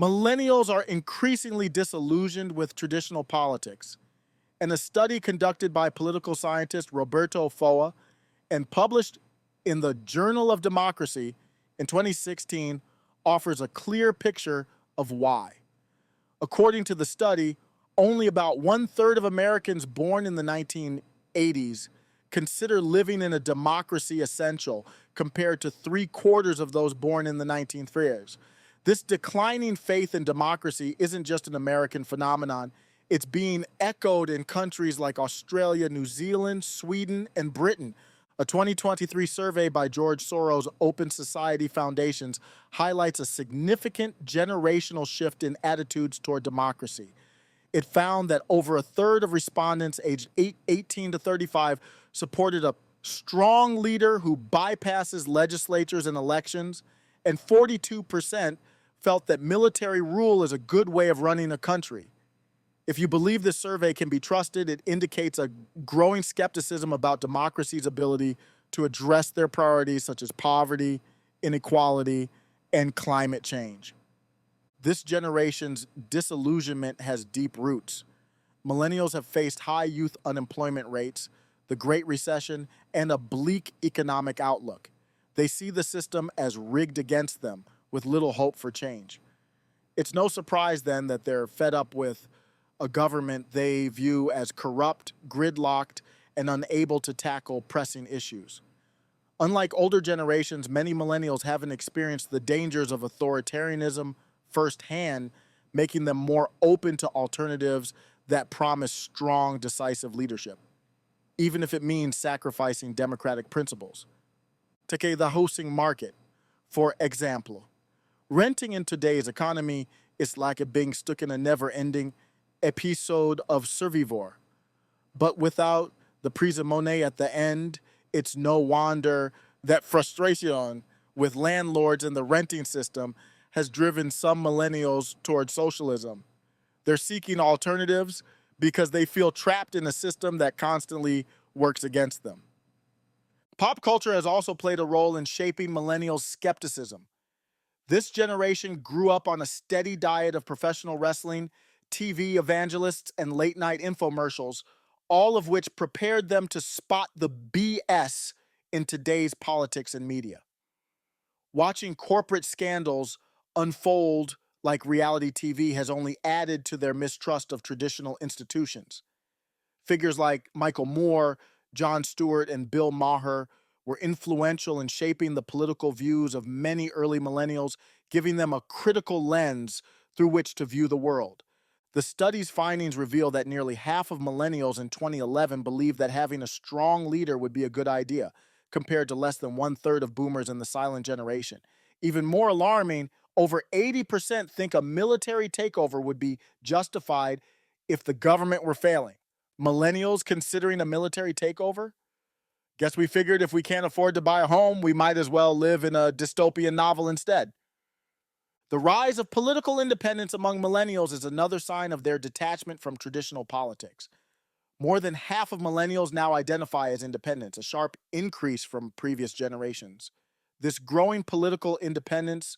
Millennials are increasingly disillusioned with traditional politics. And a study conducted by political scientist Roberto Foa and published in the Journal of Democracy in 2016 offers a clear picture of why. According to the study, only about one-third of Americans born in the 1980s consider living in a democracy essential, compared to three-quarters of those born in the 1930s. This declining faith in democracy isn't just an American phenomenon. It's being echoed in countries like Australia, New Zealand, Sweden, and Britain. A 2023 survey by George Soros' Open Society Foundations highlights a significant generational shift in attitudes toward democracy. It found that over a third of respondents aged 18 to 35 supported a strong leader who bypasses legislatures and elections, and 42% felt that military rule is a good way of running a country. If you believe this survey can be trusted, it indicates a growing skepticism about democracy's ability to address their priorities such as poverty, inequality, and climate change. This generation's disillusionment has deep roots. Millennials have faced high youth unemployment rates, the Great Recession, and a bleak economic outlook. They see the system as rigged against them, with little hope for change. It's no surprise then that they're fed up with a government they view as corrupt, gridlocked, and unable to tackle pressing issues. Unlike older generations, many millennials haven't experienced the dangers of authoritarianism firsthand, making them more open to alternatives that promise strong, decisive leadership, even if it means sacrificing democratic principles. Take the housing market, for example. Renting in today's economy is like it being stuck in a never-ending episode of Survivor. But without the prise de monnaie at the end, it's no wonder that frustration with landlords and the renting system has driven some millennials towards socialism. They're seeking alternatives because they feel trapped in a system that constantly works against them. Pop culture has also played a role in shaping millennials' skepticism. This generation grew up on a steady diet of professional wrestling, TV evangelists, and late-night infomercials, all of which prepared them to spot the BS in today's politics and media. Watching corporate scandals unfold like reality TV has only added to their mistrust of traditional institutions. Figures like Michael Moore, Jon Stewart, and Bill Maher were influential in shaping the political views of many early millennials, giving them a critical lens through which to view the world. The study's findings reveal that nearly half of millennials in 2011 believed that having a strong leader would be a good idea, compared to less than one-third of boomers in the silent generation. Even more alarming, over 80% think a military takeover would be justified if the government were failing. Millennials considering a military takeover? Guess we figured if we can't afford to buy a home, we might as well live in a dystopian novel instead. The rise of political independence among millennials is another sign of their detachment from traditional politics. More than half of millennials now identify as independents, a sharp increase from previous generations. This growing political independence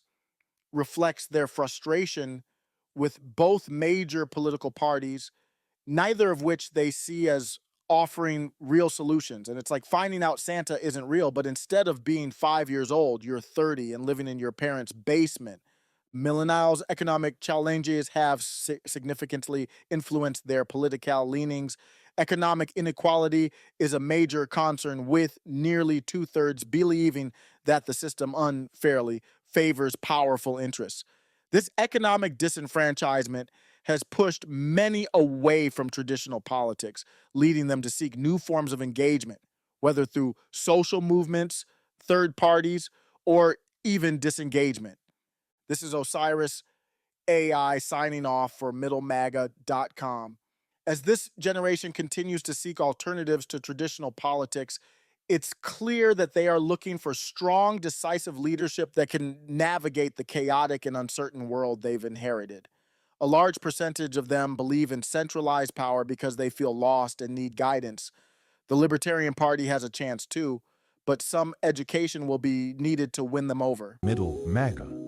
reflects their frustration with both major political parties, neither of which they see as offering real solutions. And it's like finding out Santa isn't real, but instead of being 5 years old, you're 30 and living in your parents' basement. Millennials' economic challenges have significantly influenced their political leanings. Economic inequality is a major concern, with nearly two-thirds believing that the system unfairly favors powerful interests. This economic disenfranchisement has pushed many away from traditional politics, leading them to seek new forms of engagement, whether through social movements, third parties, or even disengagement. This is Osiris AI signing off for middlemaga.com. As this generation continues to seek alternatives to traditional politics, it's clear that they are looking for strong, decisive leadership that can navigate the chaotic and uncertain world they've inherited. A large percentage of them believe in centralized power because they feel lost and need guidance. The Libertarian Party has a chance too, but some education will be needed to win them over. Middle MAGA.